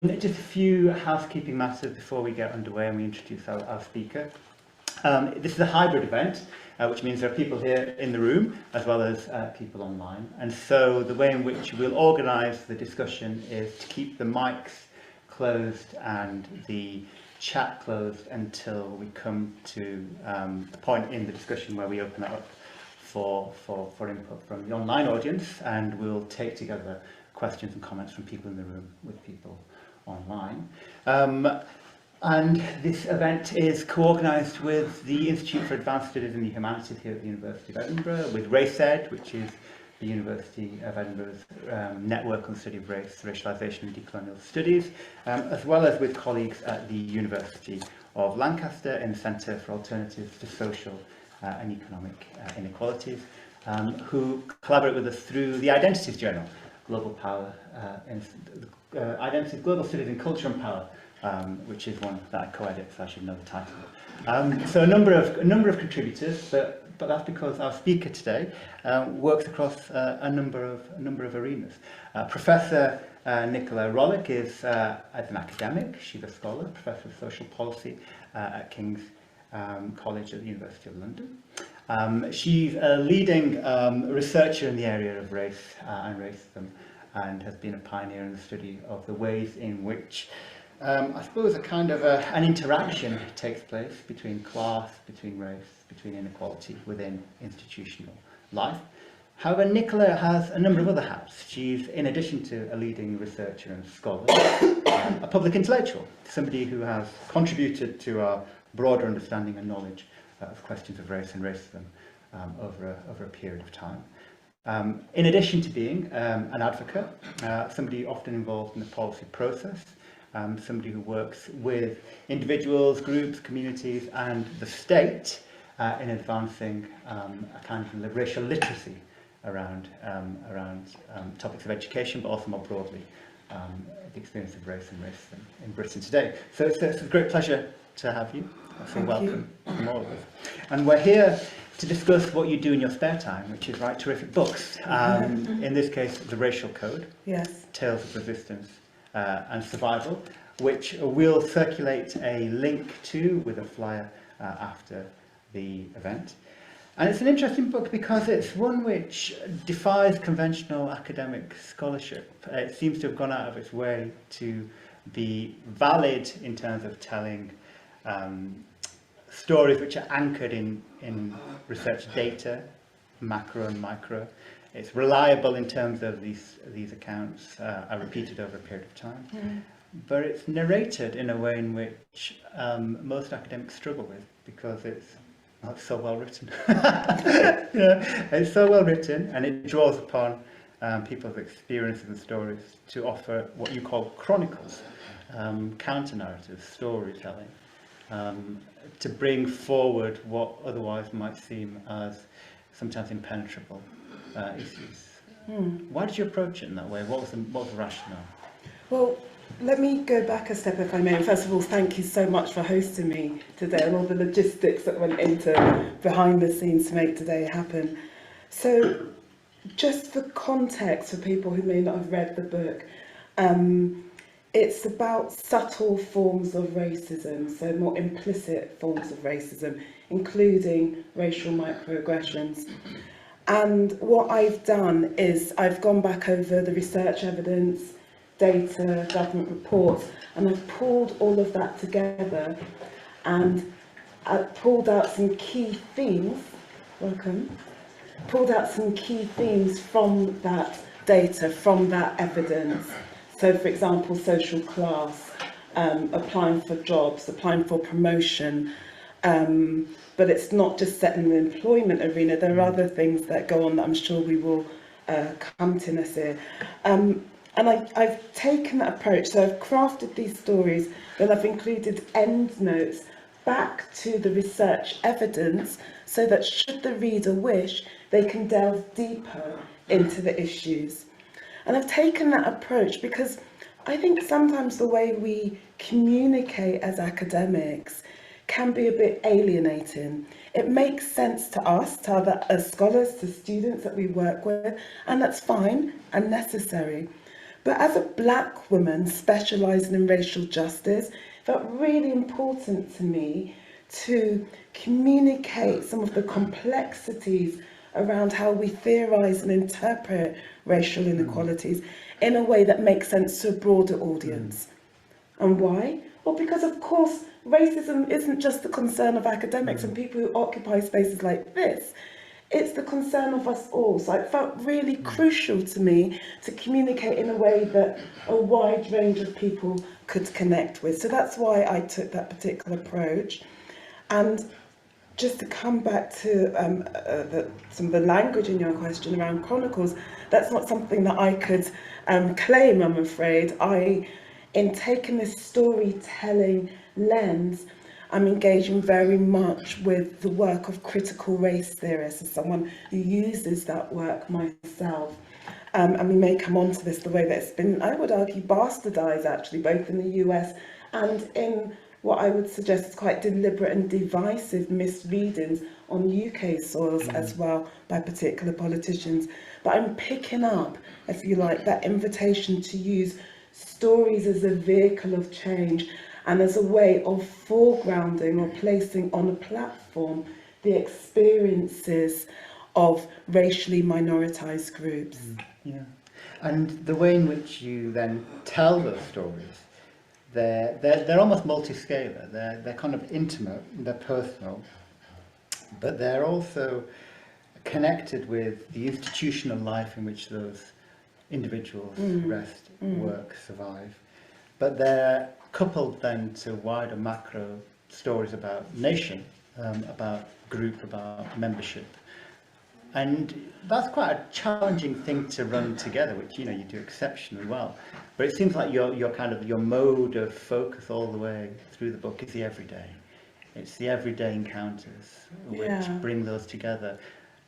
Just a few housekeeping matters before we get underway and we introduce our speaker. This is a hybrid event, which means there are people here in the room as well as people online. And so the way in which we'll organise the discussion is to keep the mics closed and the chat closed until we come to the point in the discussion where we open it up for input from the online audience, and we'll take together questions and comments from people in the room with people online. And this event is co-organised with the Institute for Advanced Studies in the Humanities here at the University of Edinburgh, with RaceEd, which is the University of Edinburgh's network on the study of race, racialisation and decolonial studies, as well as with colleagues at the University of Lancaster in the Centre for Alternatives to Social and Economic Inequalities, who collaborate with us through the Identities Journal, Global Power, Identities, Global Studies in Culture and Power, which is one that I co-edit, so I should know the title. So a number of contributors, but that's because our speaker today works across a number of arenas. Professor Nicola Rollock is as an academic. She's a scholar, Professor of Social Policy at King's College at the University of London. She's a leading researcher in the area of race and racism, and has been a pioneer in the study of the ways in which I suppose a kind of an interaction takes place between class, between race, between inequality within institutional life. However, Nicola has a number of other hats. She's, in addition to a leading researcher and scholar, a public intellectual, somebody who has contributed to our broader understanding and knowledge of questions of race and racism over a period of time. In addition to being an advocate, somebody often involved in the policy process, somebody who works with individuals, groups, communities and the state in advancing a kind of racial literacy around topics of education, but also more broadly the experience of race and racism in Britain today. So it's a great pleasure to have you. So welcome from all of us. And we're here to discuss what you do in your spare time, which is write terrific books. In this case, The Racial Code, yes. Tales of Resistance and Survival, which we'll circulate a link to with a flyer after the event. And it's an interesting book because it's one which defies conventional academic scholarship. It seems to have gone out of its way to be valid in terms of telling stories which are anchored in research data, macro and micro. It's reliable in terms of these accounts are repeated over a period of time, but it's narrated in a way in which most academics struggle with because it's so well written. It's so well written, and it draws upon people's experiences and stories to offer what you call chronicles, counter-narratives, storytelling, to bring forward what otherwise might seem as sometimes impenetrable issues. Why did you approach it in that way? What was the rationale? Well, let me go back a step, if I may. First of all, thank you so much for hosting me today and all the logistics that went into behind the scenes to make today happen. So, just for context, for people who may not have read the book, it's about subtle forms of racism, so more implicit forms of racism, including racial microaggressions. And what I've done is I've gone back over the research evidence, data, government reports, and I've pulled all of that together and I've pulled out some key themes, pulled out some key themes from that data, from that evidence. So, for example, social class, applying for jobs, applying for promotion, but it's not just set in the employment arena. There are other things that go on that I'm sure we will come to, Nasir. And I've taken that approach, so I've crafted these stories, then I've included end notes back to the research evidence so that should the reader wish, they can delve deeper into the issues. And I've taken that approach because I think sometimes the way we communicate as academics can be a bit alienating. It makes sense to us, to other scholars, to students that we work with, and that's fine and necessary. But as a black woman specialising in racial justice, it felt really important to me to communicate some of the complexities around how we theorise and interpret racial inequalities in a way that makes sense to a broader audience. And why? Well, because of course, racism isn't just the concern of academics and people who occupy spaces like this. It's the concern of us all. So it felt really crucial to me to communicate in a way that a wide range of people could connect with. So that's why I took that particular approach. And just to come back to some of the language in your question around chronicles, that's not something that I could claim, I'm afraid. In taking this storytelling lens, I'm engaging very much with the work of critical race theorists, as someone who uses that work myself. And we may come on to this, the way that it's been, I would argue, bastardised actually, both in the US and in what I would suggest is quite deliberate and divisive misreadings on UK soils as well by particular politicians. But I'm picking up, if you like, that invitation to use stories as a vehicle of change and as a way of foregrounding or placing on a platform the experiences of racially minoritized groups. Yeah, and the way in which you then tell those stories, they're almost multi-scalar. They're kind of intimate, they're personal, but they're also connected with the institutional life in which those individuals rest, work, survive. But they're coupled then to wider macro stories about nation, about group, about membership. And that's quite a challenging thing to run together, which, you know, you do exceptionally well. But it seems like your mode of focus all the way through the book is the everyday. It's the everyday encounters which bring those together.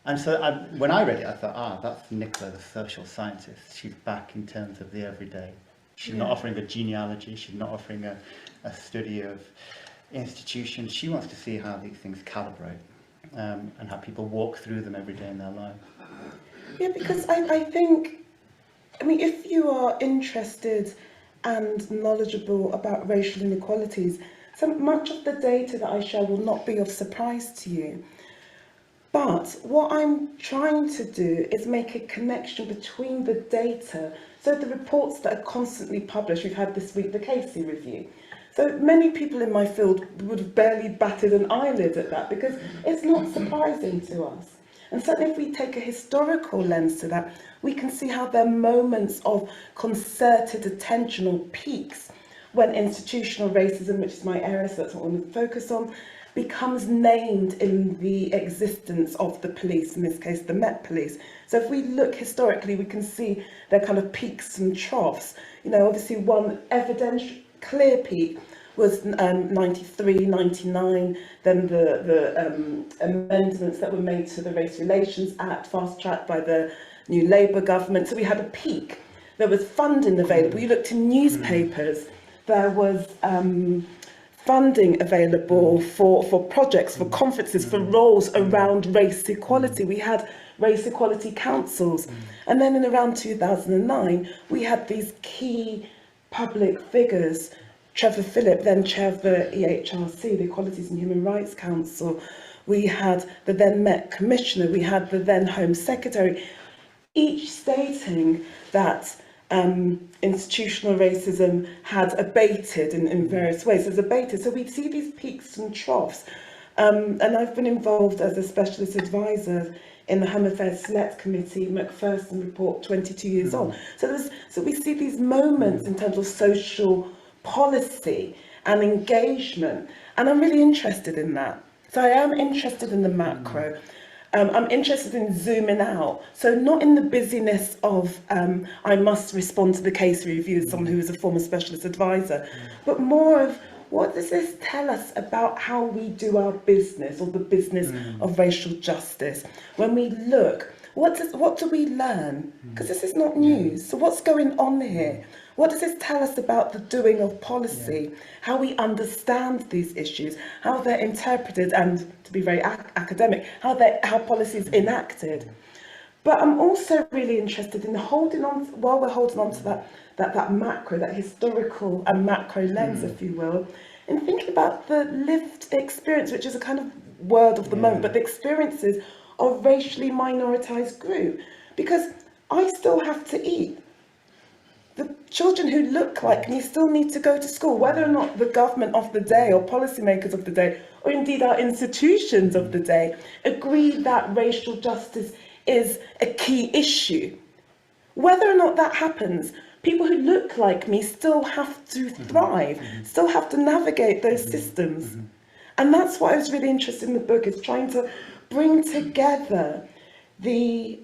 And so when I read it, I thought, that's Nicola, the social scientist. She's back in terms of the everyday. She's not offering a genealogy. She's not offering a study of institutions. She wants to see how these things calibrate and how people walk through them every day in their life. Yeah, because I think, I mean, if you are interested and knowledgeable about racial inequalities, so much of the data that I share will not be of surprise to you. But what I'm trying to do is make a connection between the data, so the reports that are constantly published. We've had this week the Casey review. So many people in my field would have barely batted an eyelid at that because it's not surprising to us. And certainly if we take a historical lens to that, we can see how there are moments of concerted attention or peaks when institutional racism, which is my area, so that's what I want to focus on, becomes named in the existence of the police, in this case the Met Police. So if we look historically, we can see their kind of peaks and troughs. You know, obviously one evidential clear peak was 93, 99, then the amendments that were made to the Race Relations Act, fast-tracked by the new Labour government. So we had a peak. There was funding available. You looked in newspapers, there was funding available for projects, for conferences, for roles around race equality. We had race equality councils. And then in around 2009, we had these key public figures, Trevor Phillip, then chair of the EHRC, the Equalities and Human Rights Council. We had the then Met Commissioner, we had the then Home Secretary, each stating that institutional racism had abated in various ways. It's abated. So we see these peaks and troughs. And I've been involved as a specialist advisor in the Home Affairs Select Committee, Macpherson Report, 22 years on. So we see these moments in terms of social policy and engagement. And I'm really interested in that. So I am interested in the macro. I'm interested in zooming out. So not in the busyness of I must respond to the case review as someone who is a former specialist advisor, but more of what does this tell us about how we do our business, or the business of racial justice? When we look, what do we learn? Because this is not news. So what's going on here? What does this tell us about the doing of policy, how we understand these issues, how they're interpreted, and to be very academic, how policy is enacted? But I'm also really interested in holding on, while we're holding on to that macro, that historical and macro lens, if you will, and thinking about the lived experience, which is a kind of word of the moment, but the experiences of racially minoritized group. Because I still have to eat. The children who look like me still need to go to school, whether or not the government of the day or policymakers of the day, or indeed our institutions of the day, agree that racial justice is a key issue. Whether or not that happens, people who look like me still have to thrive, still have to navigate those systems. And that's what I was really interested in the book, is trying to bring together the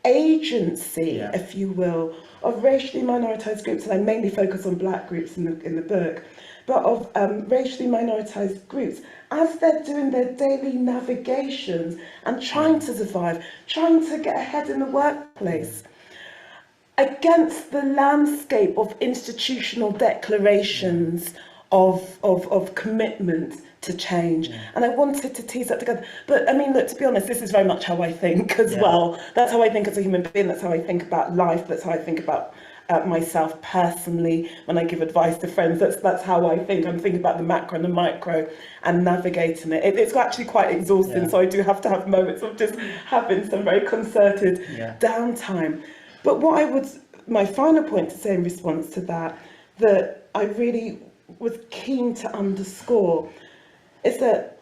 agency, if you will, of racially minoritized groups, and I mainly focus on black groups in the book, but of racially minoritized groups as they're doing their daily navigations and trying to survive, trying to get ahead in the workplace, against the landscape of institutional declarations of commitment to change. And I wanted to tease that together. But I mean, look, to be honest, this is very much how I think as well. That's how I think as a human being. That's how I think about life. That's how I think about myself personally when I give advice to friends. That's how I think. I'm thinking about the macro and the micro and navigating it. It's actually quite exhausting. So I do have to have moments of just having some very concerted downtime. But my final point to say in response to that I really was keen to underscore is that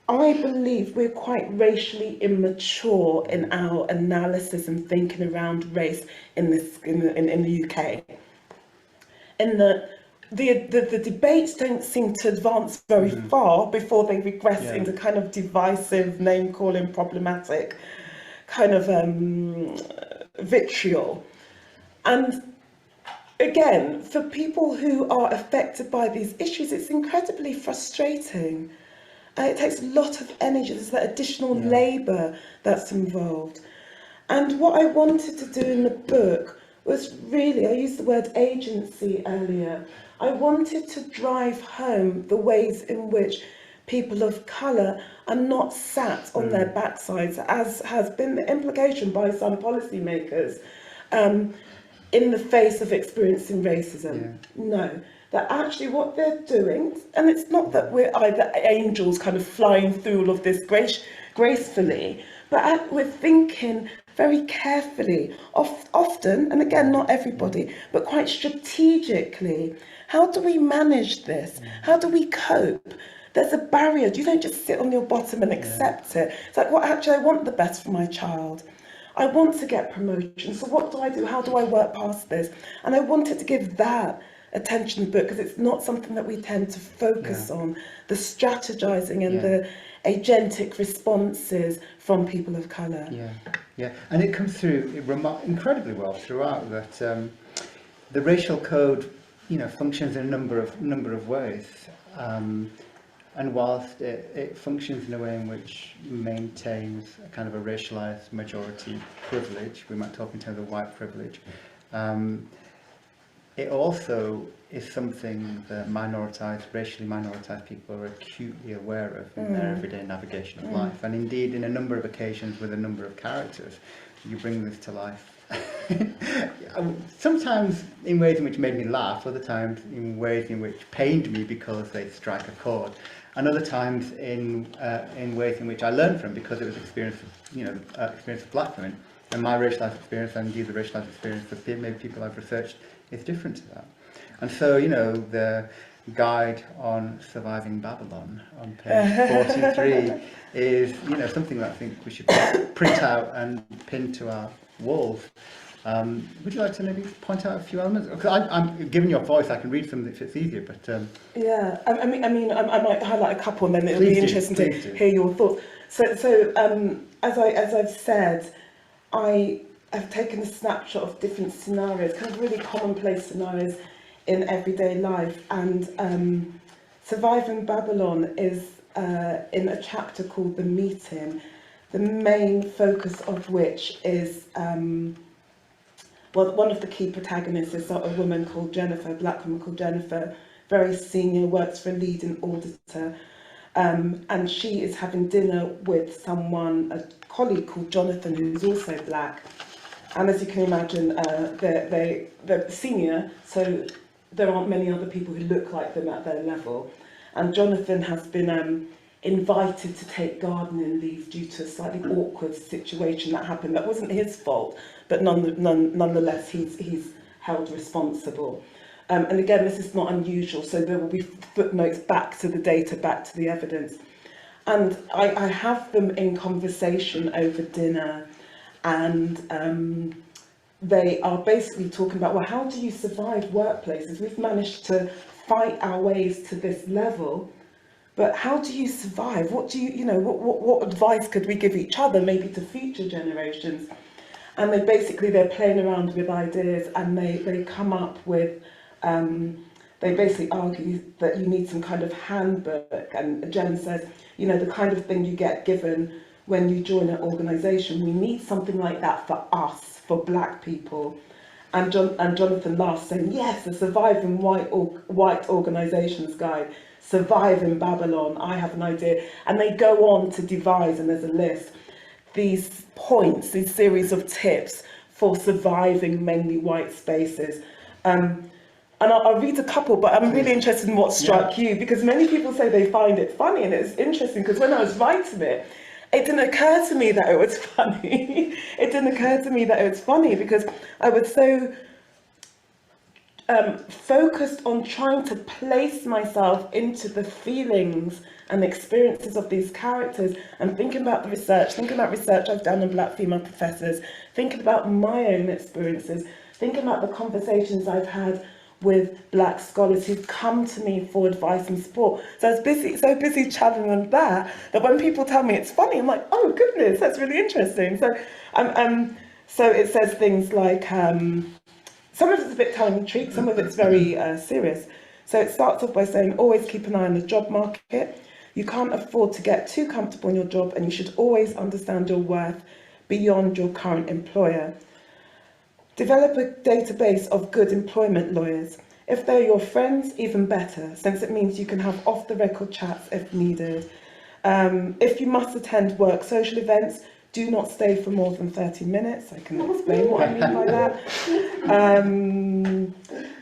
I believe we're quite racially immature in our analysis and thinking around race in the UK. In that the debates don't seem to advance very far before they regress into kind of divisive, name-calling, problematic kind of vitriol. And again, for people who are affected by these issues, it's incredibly frustrating. It takes a lot of energy. There's that additional labour that's involved. And what I wanted to do in the book was really, I used the word agency earlier, I wanted to drive home the ways in which people of colour are not sat on their backsides, as has been the implication by some policymakers, in the face of experiencing racism. No, that actually what they're doing, and it's not that we're either angels kind of flying through all of this gracefully, but we're thinking very carefully, often, and again, not everybody, but quite strategically, how do we manage this? How do we cope? There's a barrier. You don't just sit on your bottom and accept it. It's like, well, actually, I want the best for my child. I want to get promotion. So what do I do? How do I work past this? And I wanted to give that attention in the book because it's not something that we tend to focus on, the strategizing and the agentic responses from people of colour. And it comes through incredibly well throughout that the racial code, functions in a number of ways. And whilst it functions in a way in which maintains a kind of a racialised majority privilege, we might talk in terms of white privilege, it also is something that racially minoritized people are acutely aware of in their everyday navigation of life. And indeed, in a number of occasions with a number of characters, you bring this to life. Sometimes in ways in which made me laugh, other times in ways in which pained me because they strike a chord, and other times in ways in which I learned from because it was experience of black women, and my racialised experience and indeed the racialised experience of maybe people I've researched is different to that. And so the guide on surviving Babylon on page 43 is something that I think we should print out and pin to our walls. Would you like to maybe point out a few elements? Because I'm given your voice, I can read some if it's easier. But I might highlight a couple, and then it'll be interesting to hear your thoughts. So as I've said, I have taken a snapshot of different scenarios, kind of really commonplace scenarios in everyday life, and Surviving Babylon is in a chapter called The Meeting, the main focus of which is one of the key protagonists is a woman called Jennifer, a black woman called Jennifer, very senior, works for a leading auditor, and she is having dinner with someone, a colleague called Jonathan, who's also black. And as you can imagine, they're senior, so there aren't many other people who look like them at their level. And Jonathan has been invited to take gardening leave due to a slightly awkward situation that happened. That wasn't his fault, but nonetheless, he's held responsible. And again, this is not unusual, so there will be footnotes back to the data, back to the evidence. And I have them in conversation over dinner, and they are basically talking about, well, how do you survive workplaces? We've managed to fight our ways to this level, but how do you survive? What do you know, what advice could we give each other, maybe to future generations? And they're playing around with ideas, and they come up with, they basically argue that you need some kind of handbook, and Jen says, you know, the kind of thing you get given when you join an organisation. We need something like that for us, for black people. And Jonathan laughs, saying, yes, a surviving white organisations guide, survive in Babylon, I have an idea. And they go on to devise, and there's a list, these points, these series of tips for surviving mainly white spaces. And I'll read a couple, but I'm really interested in what struck you, because many people say they find it funny, and it's interesting because when I was writing it, it didn't occur to me that it was funny. It didn't occur to me that it was funny because I was so focused on trying to place myself into the feelings and experiences of these characters, and thinking about the research, I've done on black female professors, thinking about my own experiences, thinking about the conversations I've had with black scholars who've come to me for advice and support. So I was busy chatting on that when people tell me it's funny, I'm like, oh goodness, that's really interesting. So so it says things like, some of it's a bit tongue in cheek, some of it's very serious. So it starts off by saying, always keep an eye on the job market. You can't afford to get too comfortable in your job, and you should always understand your worth beyond your current employer. Develop a database of good employment lawyers. If they're your friends, even better, since it means you can have off-the-record chats if needed. If you must attend work social events, do not stay for more than 30 minutes. I can explain what I mean by that.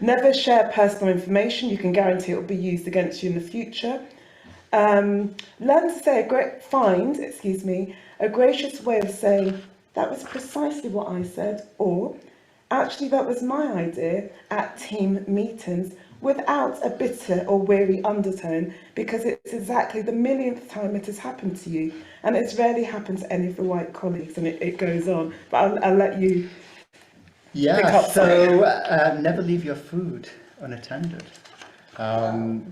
Never share personal information. You can guarantee it will be used against you in the future. Learn to say a gracious way of saying, that was precisely what I said, or actually that was my idea at team meetings, without a bitter or weary undertone, because it's exactly the millionth time it has happened to you, and it's rarely happened to any of the white colleagues, and it goes on. But I'll let you pick up. So never leave your food unattended. Don't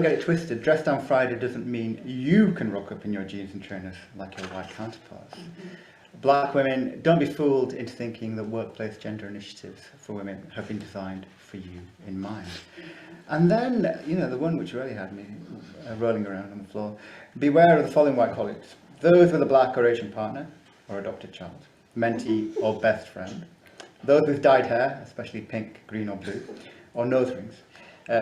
get it twisted. Dress down Friday doesn't mean you can rock up in your jeans and trainers like your white counterparts. Black women, don't be fooled into thinking that workplace gender initiatives for women have been designed for you in mind. And then, you know, the one which really had me rolling around on the floor. Beware of the following white colleagues. Those with a black or Asian partner or adopted child, mentee or best friend. Those with dyed hair, especially pink, green or blue, or nose rings.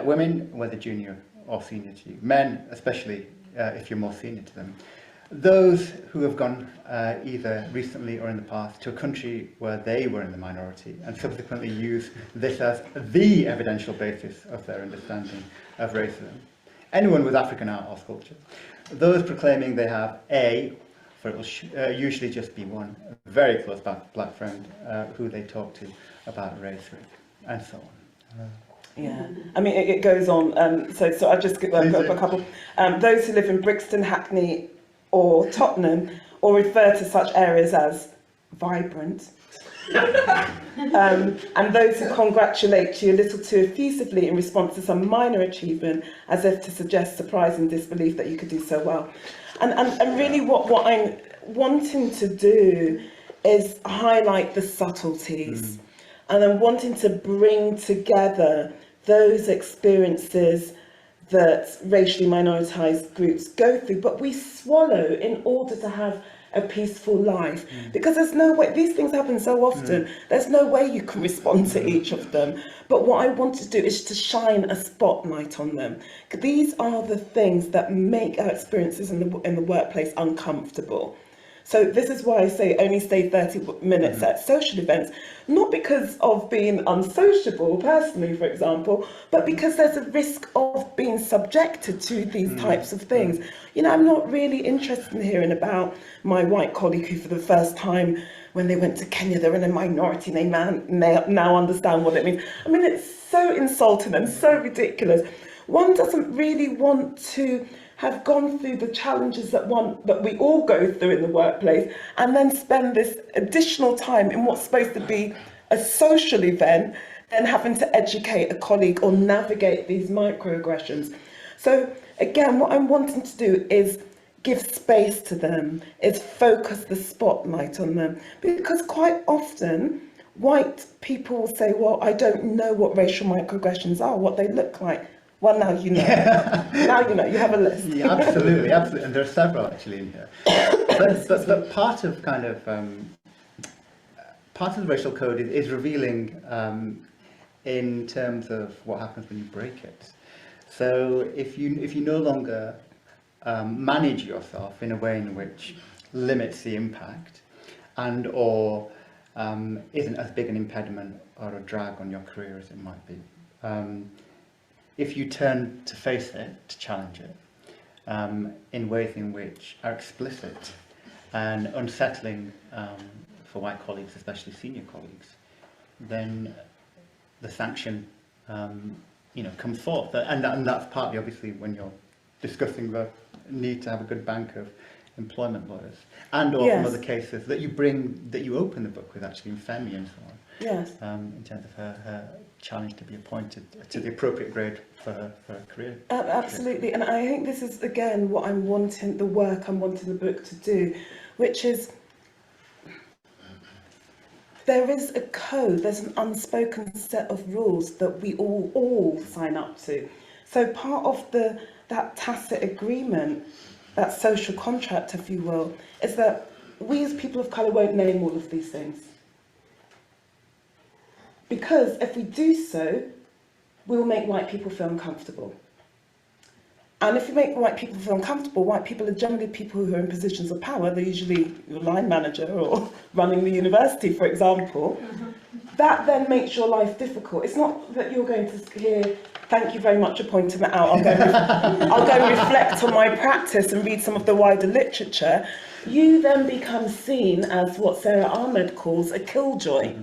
Women, whether junior or senior to you. Men, especially if you're more senior to them. Those who have gone either recently or in the past to a country where they were in the minority and subsequently use this as the evidential basis of their understanding of racism. Anyone with African art or sculpture. Those proclaiming they have for it will usually just be one, very close black friend who they talk to about race, and so on. Yeah, I mean, it goes on. So I just give a couple. Those who live in Brixton, Hackney, or Tottenham, or refer to such areas as vibrant. And those who congratulate you a little too effusively in response to some minor achievement, as if to suggest surprise and disbelief that you could do so well. And really what I'm wanting to do is highlight the subtleties, and I'm wanting to bring together those experiences that racially minoritized groups go through, but we swallow in order to have a peaceful life, because there's no way, these things happen so often, there's no way you can respond to each of them. But what I want to do is to shine a spotlight on them. These are the things that make our experiences in the workplace uncomfortable. So this is why I say only stay 30 minutes at social events, not because of being unsociable personally, for example, but because there's a risk of being subjected to these types of things. You know, I'm not really interested in hearing about my white colleague who for the first time when they went to Kenya, they're in a minority, they now understand what it means. I mean, it's so insulting and so ridiculous. One doesn't really want to have gone through the challenges that we all go through in the workplace and then spend this additional time in what's supposed to be a social event, then having to educate a colleague or navigate these microaggressions. So again, what I'm wanting to do is give space to them, is focus the spotlight on them, because quite often white people say, well, I don't know what racial microaggressions are, what they look like. Well, now you know. Now you know. You have a list. Yeah, absolutely, absolutely, and there are several actually in here. But part of kind of part of the racial code is revealing in terms of what happens when you break it. So if you no longer manage yourself in a way in which limits the impact and or isn't as big an impediment or a drag on your career as it might be. If you turn to face it, to challenge it, in ways in which are explicit and unsettling for white colleagues, especially senior colleagues, then the sanction, comes forth. And that's partly, obviously, when you're discussing the need to have a good bank of employment lawyers, and or from other cases that you open the book with, actually, in Femi and so on. Yes. In terms of her challenge to be appointed to the appropriate grade for her career. Absolutely, and I think this is again what I'm wanting, the work I'm wanting the book to do, which is there is a code, there's an unspoken set of rules that we all sign up to. So part of that tacit agreement, that social contract, if you will, is that we as people of colour won't name all of these things. Because if we do so, we'll make white people feel uncomfortable. And if you make white people feel uncomfortable, white people are generally people who are in positions of power. They're usually your line manager or running the university, for example. That then makes your life difficult. It's not that you're going to hear, thank you very much for pointing that out, I'll go and reflect on my practice and read some of the wider literature. You then become seen as what Sarah Ahmed calls a killjoy.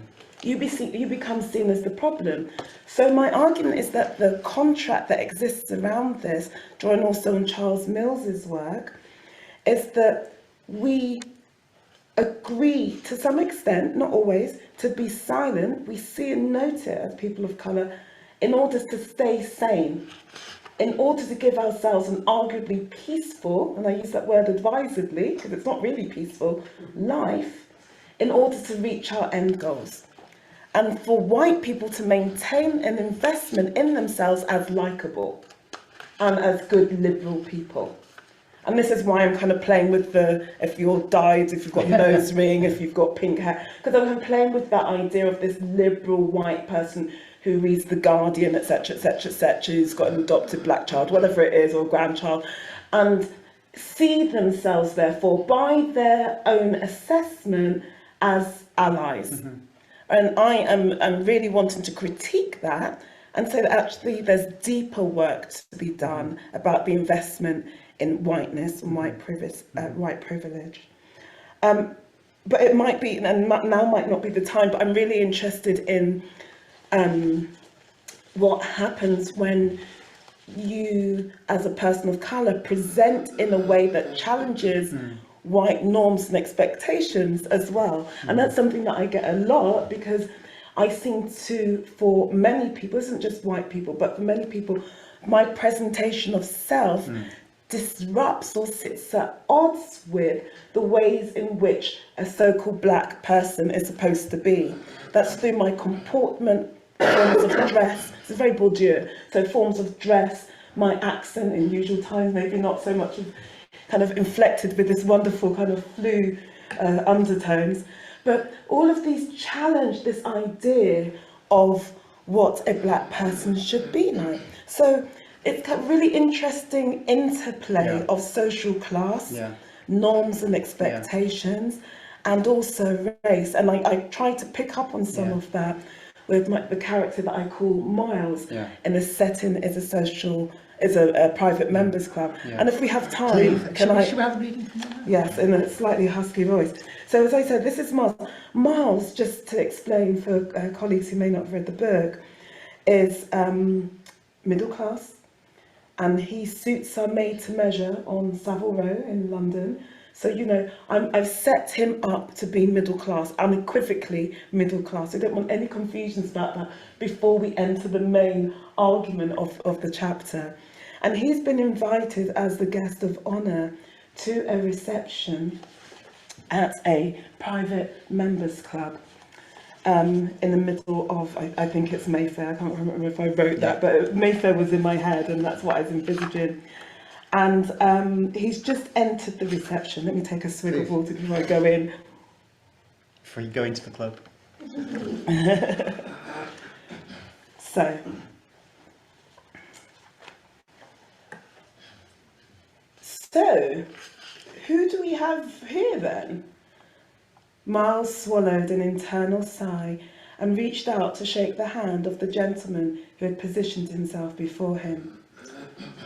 You become seen as the problem. So my argument is that the contract that exists around this, drawing also on Charles Mills's work, is that we agree to some extent, not always, to be silent. We see and note it as people of colour in order to stay sane, in order to give ourselves an arguably peaceful, and I use that word advisedly because it's not really peaceful, life, in order to reach our end goals. And for white people to maintain an investment in themselves as likeable and as good liberal people. And this is why I'm kind of playing with the, if you're dyed, if you've got a nose ring, if you've got pink hair, because I'm playing with that idea of this liberal white person who reads The Guardian, etc., etc., etc., who's got an adopted black child, whatever it is, or grandchild, and see themselves, therefore, by their own assessment as allies. And I'm really wanting to critique that and say that actually there's deeper work to be done about the investment in whiteness and white privilege. But it might be, and now might not be the time, but I'm really interested in what happens when you, as a person of colour, present in a way that challenges white norms and expectations as well. And that's something that I get a lot, because I seem to, for many people, it isn't just white people, but for many people, my presentation of self disrupts or sits at odds with the ways in which a so-called black person is supposed to be. That's through my comportment, forms of dress. It's very Bourdieu. So forms of dress, my accent in usual times, maybe not so much of kind of inflected with this wonderful kind of flu undertones. But all of these challenge this idea of what a black person should be like. So it's got really interesting interplay of social class, norms and expectations, and also race. And I tried to pick up on some of that with the character that I call Miles in a setting is a private members club. And if we have time, should we have a reading from that? Yes, in a slightly husky voice. So as I said, this is Miles. Miles, just to explain for colleagues who may not have read the book, is middle class, and his suits are made to measure on Savile Row in London. So, you know, I've set him up to be middle class, unequivocally middle class. I don't want any confusions about that before we enter the main argument of the chapter. And he's been invited as the guest of honour to a reception at a private members club in the middle of, I think it's Mayfair. I can't remember if I wrote that, but Mayfair was in my head and that's what I was envisaging. And he's just entered the reception. Let me take a swig of water before I go in. Before you go into the club. So, who do we have here then? Miles swallowed an internal sigh and reached out to shake the hand of the gentleman who had positioned himself before him.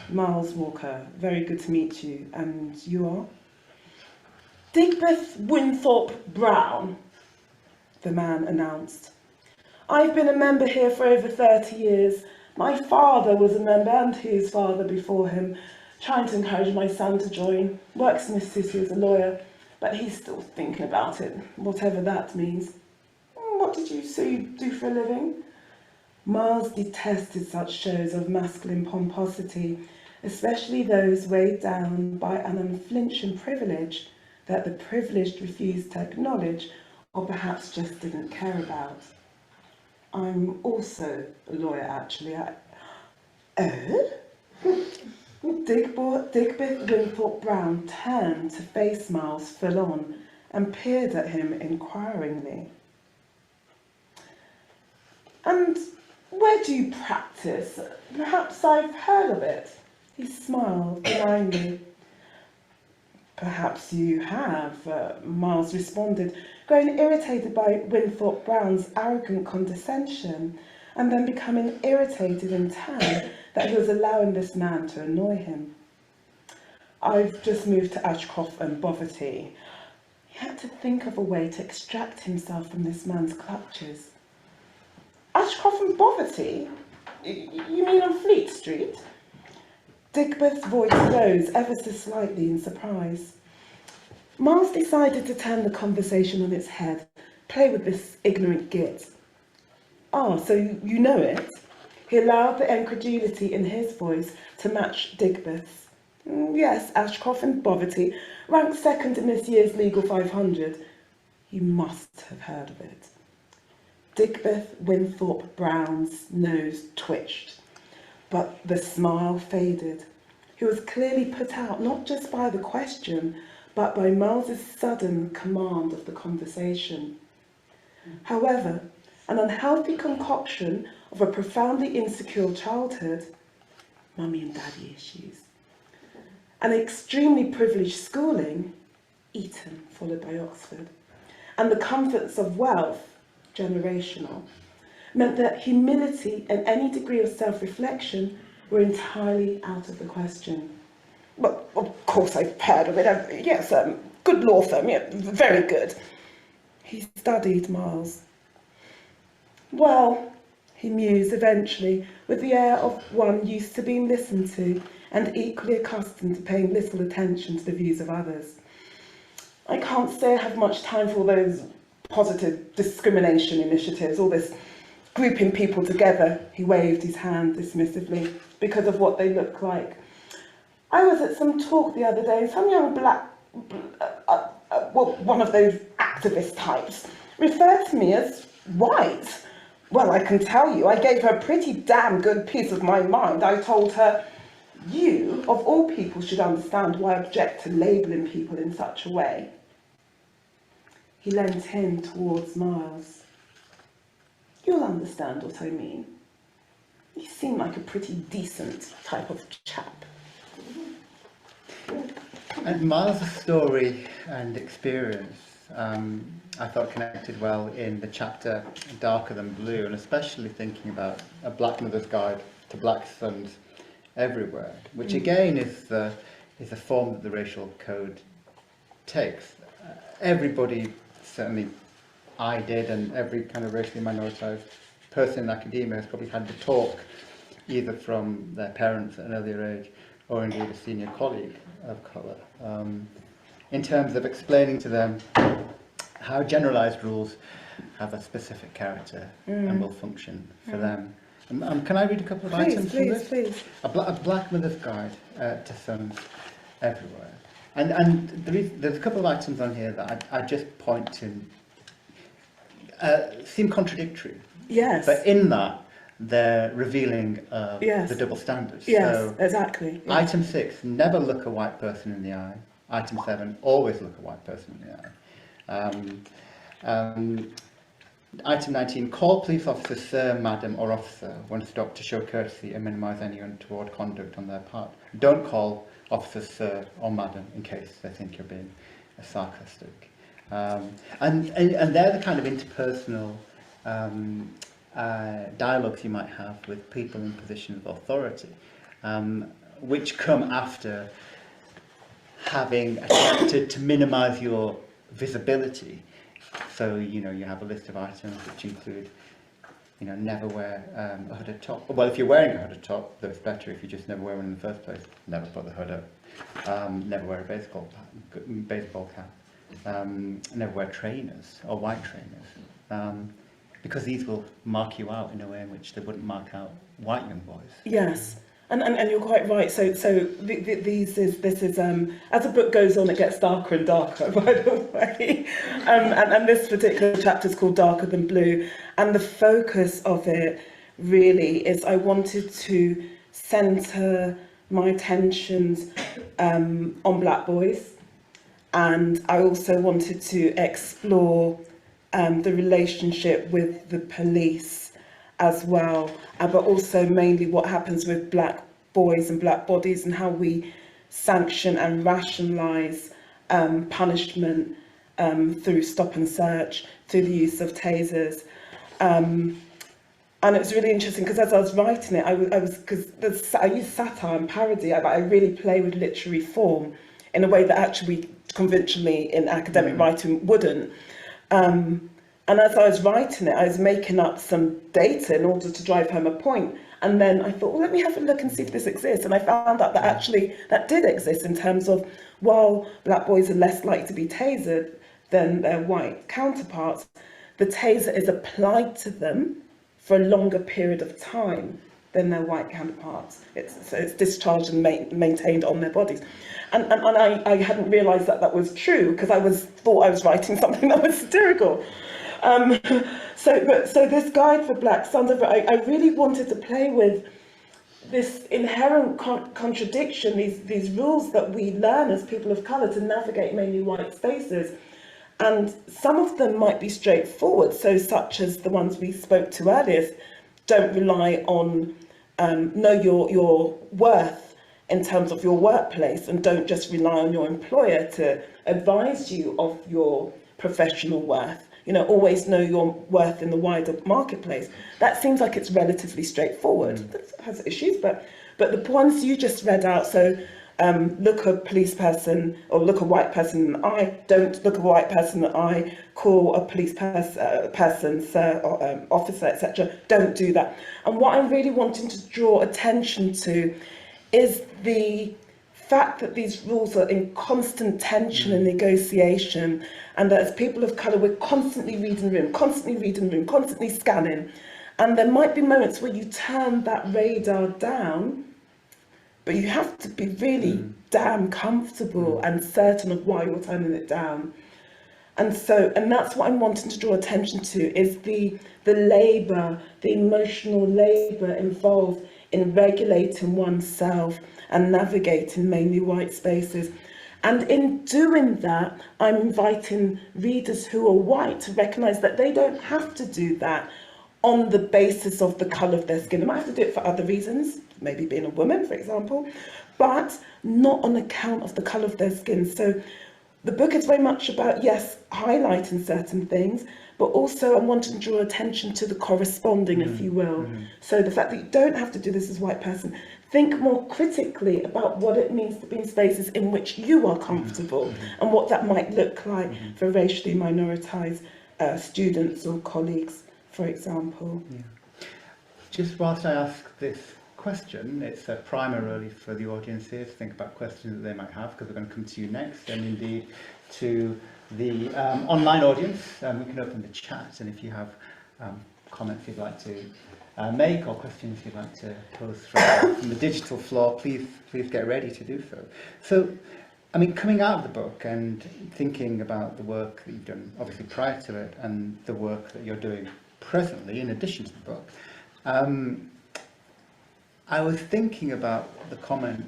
Miles Walker, very good to meet you. And you are? Digbeth Winthorpe Brown, the man announced. I've been a member here for over 30 years. My father was a member and his father before him, trying to encourage my son to join. Works in the city as a lawyer, but he's still thinking about it, whatever that means. What did you say you do for a living? Miles detested such shows of masculine pomposity, especially those weighed down by an unflinching privilege that the privileged refused to acknowledge or perhaps just didn't care about. I'm also a lawyer, actually. Digbeth Winthorpe Brown turned to face Miles full on and peered at him inquiringly. And where do you practice? Perhaps I've heard of it. He smiled benignly. Perhaps you have, Miles responded, growing irritated by Winthorpe Brown's arrogant condescension, and then becoming irritated in turn that he was allowing this man to annoy him. I've just moved to Ashcroft and Boverty. He had to think of a way to extract himself from this man's clutches. Ashcroft and Boverty? You mean on Fleet Street? Digbeth's voice rose ever so slightly in surprise. Miles decided to turn the conversation on its head, play with this ignorant git. Ah, so you know it? He allowed the incredulity in his voice to match Digbeth's. Yes, Ashcroft and Boverty, ranked second in this year's Legal 500. You must have heard of it. Digbeth Winthorpe Brown's nose twitched, but the smile faded. He was clearly put out not just by the question, but by Miles's sudden command of the conversation. However, an unhealthy concoction of a profoundly insecure childhood, mummy and daddy issues, an extremely privileged schooling, Eton followed by Oxford, and the comforts of wealth, generational, meant that humility and any degree of self-reflection were entirely out of the question. Well, of course I've heard of it. Yes, good law firm, yeah, very good. He studied Miles. Well, he mused eventually, with the air of one used to being listened to and equally accustomed to paying little attention to the views of others. I can't say I have much time for all those positive discrimination initiatives, all this grouping people together. He waved his hand dismissively because of what they look like. I was at some talk the other day, some young one of those activist types referred to me as white. Well, I can tell you, I gave her a pretty damn good piece of my mind. I told her, you, of all people, should understand why I object to labelling people in such a way. He leant in towards Miles. You'll understand what I mean. You seem like a pretty decent type of chap. And Miles' story and experience, I thought connected well in the chapter Darker Than Blue, and especially thinking about A Black Mother's Guide to Black Sons Everywhere, which again is the form that the racial code takes. Everybody, certainly I did, and every kind of racially minoritized person in academia has probably had the talk either from their parents at an earlier age or indeed a senior colleague of colour, in terms of explaining to them how generalised rules have a specific character and will function for them. Can I read a couple of items from this? Please. A Black Mother's Guide to Sons Everywhere. And there's a couple of items on here that I just point to seem contradictory. Yes. But in that, they're revealing the double standards. Yes, so, exactly. Yes. Item 6, never look a white person in the eye. Item 7, always look a white person in the eye. Item 19, call police officer sir, madam or officer when stopped to show courtesy and minimise any untoward conduct on their part. Don't call officers sir or madam in case they think you're being sarcastic. And they're the kind of interpersonal dialogues you might have with people in positions of authority, which come after having attempted to minimise your visibility. So, you have a list of items which include, never wear a hooded top. Well, if you're wearing a hooded top, that's better. If you just never wear one in the first place, never put the hood up. Never wear a baseball cap. Never wear trainers or white trainers. Because these will mark you out in a way in which they wouldn't mark out white young boys. Yes. And you're quite right. So this is as the book goes on, it gets darker and darker. By the way, and this particular chapter is called Darker Than Blue, and the focus of it really is I wanted to centre my attentions on black boys, and I also wanted to explore the relationship with the police as well, but also mainly what happens with black boys and black bodies and how we sanction and rationalise punishment through stop and search, through the use of tasers. And it was really interesting because as I was writing it, I use satire and parody, I really play with literary form in a way that actually conventionally in academic writing wouldn't. And as I was writing it, I was making up some data in order to drive home a point. And then I thought, well, let me have a look and see if this exists. And I found out that actually that did exist in terms of while black boys are less likely to be tasered than their white counterparts, the taser is applied to them for a longer period of time than their white counterparts. So it's discharged and maintained on their bodies. And I hadn't realised that was true because I thought I was writing something that was satirical. So this guide for black sons, I really wanted to play with this inherent contradiction, these rules that we learn as people of colour to navigate mainly white spaces. And some of them might be straightforward, so such as the ones we spoke to earlier, don't rely on, know your worth in terms of your workplace, and don't just rely on your employer to advise you of your professional worth. Always know your worth in the wider marketplace. That seems like it's relatively straightforward. It has issues, but the ones you just read out, so look a police person or look a white person in the eye, don't look a white person in the eye, call a police person, sir, or, officer, etc. Don't do that. And what I'm really wanting to draw attention to is the fact that these rules are in constant tension and negotiation, and that as people of colour we're constantly reading the room, constantly scanning, and there might be moments where you turn that radar down, but you have to be really damn comfortable and certain of why you're turning it down. And that's what I'm wanting to draw attention to, is the labour, the emotional labour involved in regulating oneself and navigating mainly white spaces. And in doing that, I'm inviting readers who are white to recognise that they don't have to do that on the basis of the colour of their skin. They might have to do it for other reasons, maybe being a woman, for example, but not on account of the colour of their skin. So the book is very much about, yes, highlighting certain things, but also I want to draw attention to the corresponding, if you will. So the fact that you don't have to do this as a white person, think more critically about what it means to be in spaces in which you are comfortable and what that might look like for racially minoritized students or colleagues, for example. Yeah. Just whilst I ask this question, it's a primer really for the audience here to think about questions that they might have, because we're going to come to you next, and indeed to the online audience. We can open the chat, and if you have comments you'd like to make or questions you'd like to pose from the digital floor, please get ready to do so. So, I mean, coming out of the book and thinking about the work that you've done, obviously prior to it, and the work that you're doing presently in addition to the book, I was thinking about the comment,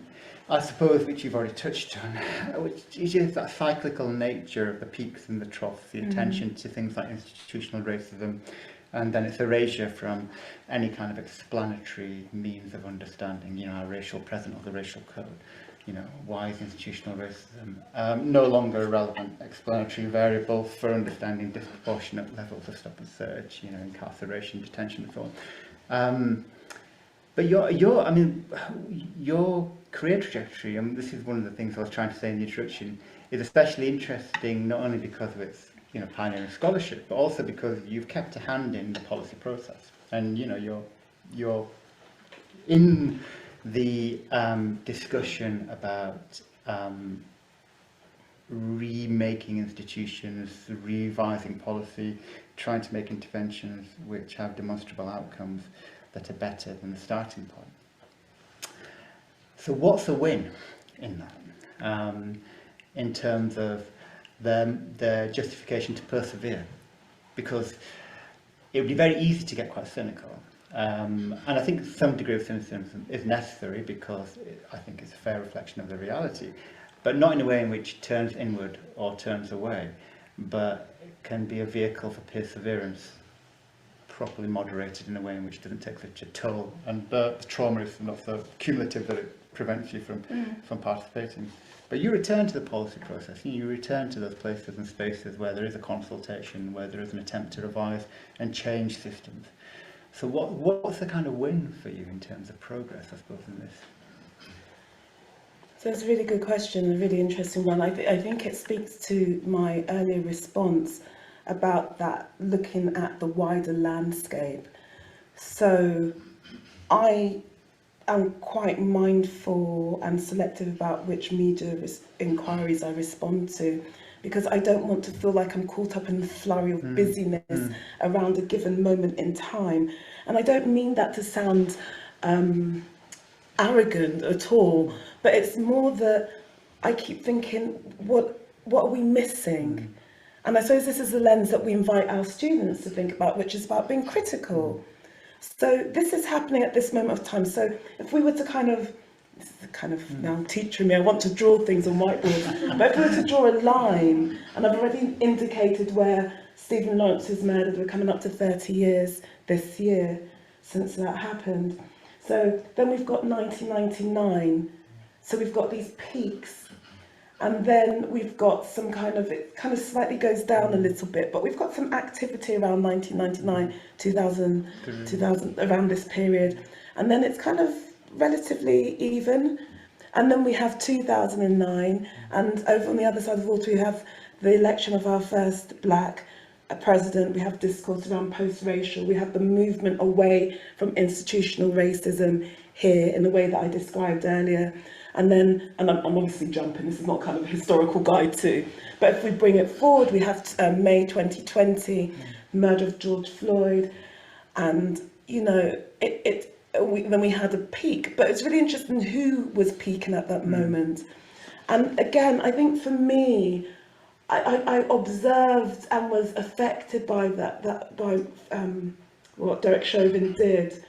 I suppose, which you've already touched on, which is that cyclical nature of the peaks and the troughs, the attention to things like institutional racism, and then its erasure from any kind of explanatory means of understanding, you know, our racial present or the racial code. You know, why is institutional racism no longer a relevant explanatory variable for understanding disproportionate levels of stop and search, you know, incarceration, detention, and so on. But your career trajectory, and this is one of the things I was trying to say in the introduction, is especially interesting not only because of its, you know, pioneering scholarship, but also because you've kept a hand in the policy process, and you know you're in the discussion about remaking institutions, revising policy, trying to make interventions which have demonstrable outcomes that are better than the starting point. So what's a win in that, in terms of the justification to persevere? Because it would be very easy to get quite cynical, and I think some degree of cynicism is necessary because I think it's a fair reflection of the reality, but not in a way in which turns inward or turns away, but can be a vehicle for perseverance, properly moderated in a way in which doesn't take such a toll, and the trauma is not so cumulative that it prevents you from participating. But you return to the policy process, you return to those places and spaces where there is a consultation, where there is an attempt to revise and change systems. So what's the kind of win for you in terms of progress, I suppose, in this? So it's a really good question, a really interesting one. I think it speaks to my earlier response about that, looking at the wider landscape. So I am quite mindful and selective about which media inquiries I respond to, because I don't want to feel like I'm caught up in the flurry of busyness around a given moment in time. And I don't mean that to sound arrogant at all, but it's more that I keep thinking, what are we missing? And I suppose this is the lens that we invite our students to think about, which is about being critical. So this is happening at this moment of time. So if we were to this is kind of now teaching me, I want to draw things on whiteboards, but if we were to draw a line, and I've already indicated where Stephen Lawrence was murdered, we're coming up to 30 years this year since that happened. So then we've got 1999, so we've got these peaks. And then we've got some it kind of slightly goes down a little bit, but we've got some activity around 1999, 2000, around this period. And then it's kind of relatively even. And then we have 2009, and over on the other side of the water we have the election of our first black president. We have discourse around post-racial. We have the movement away from institutional racism here in the way that I described earlier. And then, and I'm obviously jumping, this is not kind of a historical guide too, but if we bring it forward, we have May 2020, murder of George Floyd, and, you know, then we had a peak, but it's really interesting who was peaking at that moment. And again, I think for me, I observed and was affected by by what Derek Chauvin did.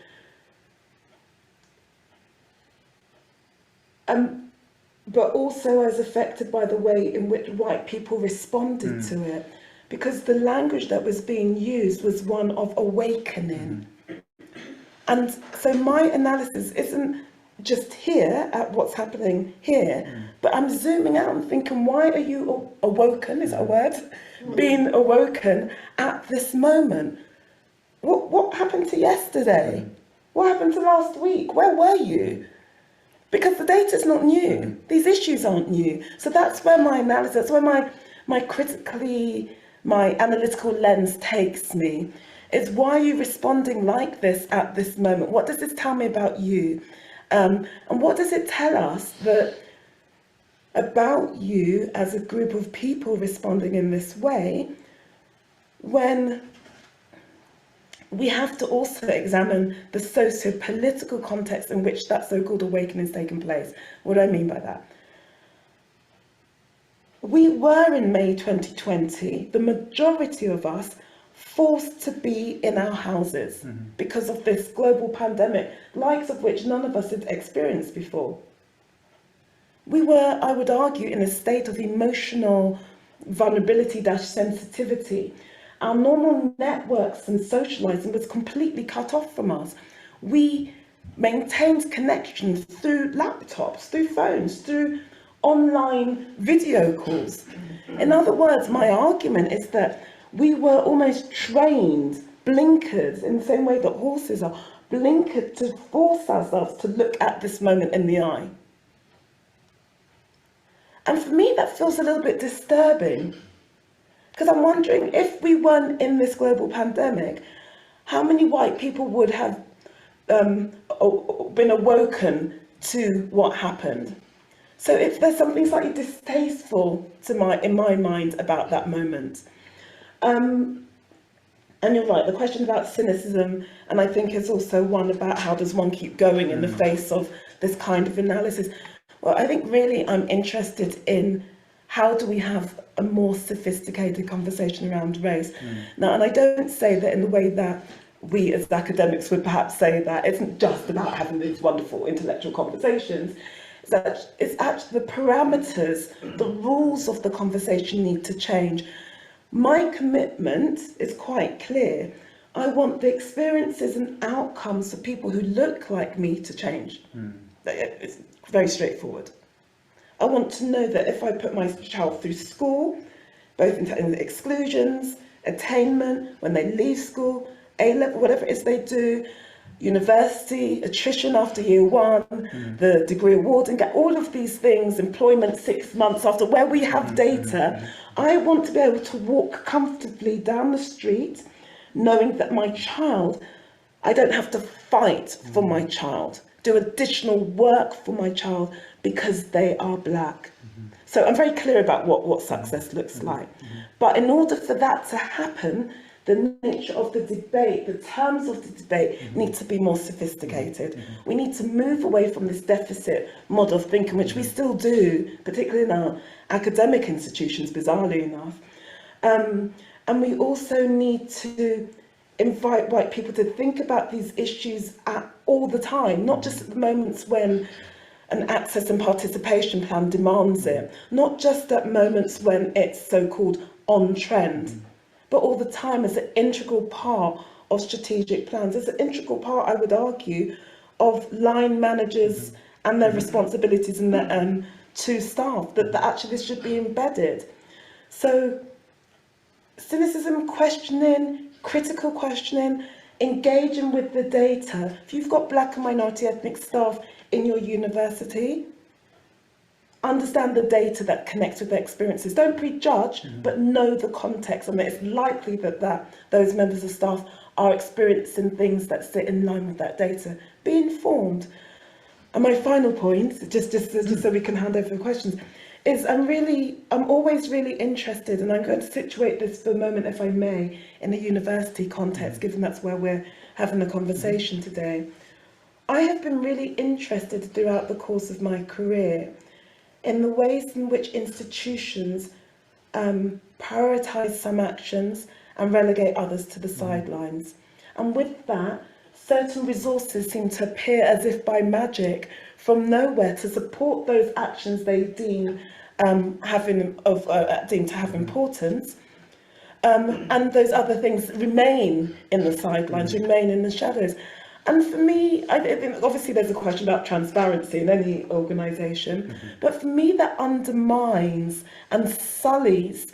but also as affected by the way in which white people responded to it, because the language that was being used was one of awakening. And so my analysis isn't just here at what's happening here, but I'm zooming out and thinking, why are you awoken, is that a word? Being awoken at this moment. What happened to yesterday? What happened to last week? Where were you? Because the data's not new. These issues aren't new. So that's where my analysis, that's where my analytical lens takes me. Is why are you responding like this at this moment? What does this tell me about you? And what does it tell us about you as a group of people responding in this way, when we have to also examine the socio-political context in which that so-called awakening is taking place? What do I mean by that? We were in May 2020, the majority of us, forced to be in our houses because of this global pandemic, likes of which none of us had experienced before. We were, I would argue, in a state of emotional vulnerability-sensitivity. Our normal networks and socializing was completely cut off from us. We maintained connections through laptops, through phones, through online video calls. In other words, my argument is that we were almost trained, blinkered, in the same way that horses are, blinkered to force ourselves to look at this moment in the eye. And for me, that feels a little bit disturbing, because I'm wondering, if we weren't in this global pandemic, how many white people would have been awoken to what happened? So if there's something slightly distasteful in my mind about that moment. And you're right, the question about cynicism, and I think is also one about how does one keep going in the face of this kind of analysis. Well, I think really I'm interested in how do we have a more sophisticated conversation around race. Now, and I don't say that in the way that we as academics would perhaps say, that it isn't just about having these wonderful intellectual conversations. It's actually the parameters, the rules of the conversation need to change. My commitment is quite clear. I want the experiences and outcomes of people who look like me to change. It's very straightforward. I want to know that if I put my child through school, both in exclusions, attainment, when they leave school, A-level, whatever it is they do, university, attrition after year one, the degree awarding, all of these things, employment 6 months after, where we have data, I want to be able to walk comfortably down the street knowing that my child, I don't have to fight for my child, do additional work for my child because they are black. So I'm very clear about what success looks like. But in order for that to happen, the nature of the debate, the terms of the debate need to be more sophisticated. We need to move away from this deficit model of thinking, which we still do, particularly in our academic institutions, bizarrely enough. And we also need to invite white people to think about these issues all the time, not just at the moments when an access and participation plan demands it, not just at moments when it's so-called on trend, but all the time as an integral part of strategic plans, as an integral part, I would argue, of line managers and their responsibilities and to staff, that actually this should be embedded. So cynicism, questioning, critical questioning, engaging with the data. If you've got black and minority ethnic staff in your university, understand the data that connects with their experiences. Don't prejudge, but know the context. I mean, it's likely that those members of staff are experiencing things that sit in line with that data. Be informed. And my final point, just so we can hand over the questions, is I'm always really interested, and I'm going to situate this for a moment, if I may, in a university context, given that's where we're having a conversation today. I have been really interested throughout the course of my career in the ways in which institutions prioritise some actions and relegate others to the sidelines. And with that, certain resources seem to appear as if by magic from nowhere to support those actions they deem deemed to have importance, and those other things remain in the sidelines, remain in the shadows. And for me, I think obviously there's a question about transparency in any organisation, but for me that undermines and sullies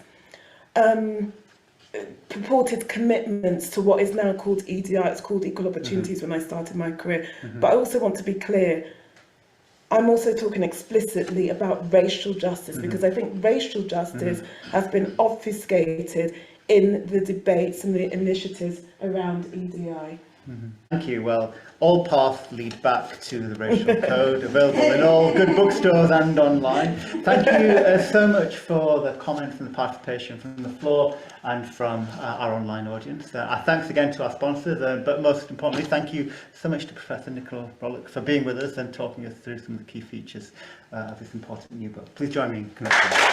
purported commitments to what is now called EDI. It's called Equal Opportunities when I started my career. But I also want to be clear, I'm also talking explicitly about racial justice, because I think racial justice has been obfuscated in the debates and the initiatives around EDI. Thank you. Well, all paths lead back to the racial code, available in all good bookstores and online. Thank you so much for the comments and the participation from the floor and from our online audience. Our thanks again to our sponsors, but most importantly, thank you so much to Professor Nicola Rollock for being with us and talking us through some of the key features of this important new book. Please join me in congratulating.